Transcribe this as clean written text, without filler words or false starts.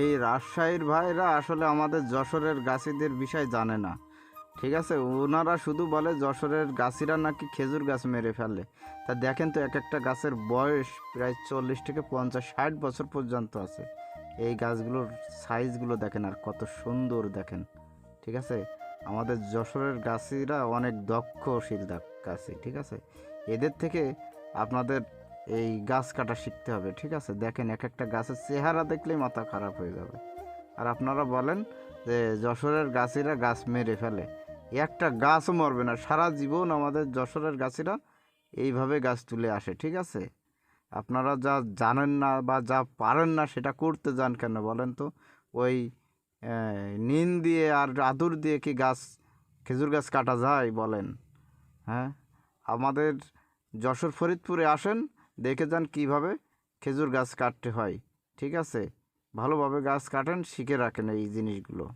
এই রাজশাহীর ভাইরা আসলে আমাদের যশোরের গাছিদের বিষয় জানে না। ঠিক আছে, ওনারা শুধু বলে যশোরের গাছিরা নাকি খেজুর গাছ মেরে ফেলে। তা দেখেন তো, এক একটা গাছের বয়স প্রায় 40 থেকে 50 60 বছর পর্যন্ত আছে। এই গাছগুলোর সাইজগুলো দেখেন আর কত সুন্দর দেখেন। ঠিক আছে, আমাদের যশোরের গাছিরা অনেক দক্ষশীল গাছি। ঠিক আছে, এদের থেকে আপনাদের এই গাছ কাটা শিখতে হবে। ঠিক আছে, দেখেন এক একটা গাছের চেহারা দেখলেই মাথা খারাপ হয়ে যাবে। আর আপনারা বলেন যে যশোরের গাছিরা গাছ মেরে ফেলে, একটা গাছও মরবে না সারা জীবন। আমাদের যশোরের গাছিরা এইভাবে গাছ তুলে আসে। ঠিক আছে, আপনারা যা জানেন না বা যা পারেন না সেটা করতে যান কেন বলেন তো? ওই নিম দিয়ে আর আদুর দিয়ে কি গাছ, খেজুর গাছ কাটা যায় বলেন? হ্যাঁ, আমাদের যশোর ফরিদপুরে আসেন, দেখে যান কিভাবে খেজুর গাছ কাটতে হয়। ঠিক আছে, ভালোভাবে গাছ কাটেন, শিখে রাখেন এই জিনিসগুলো।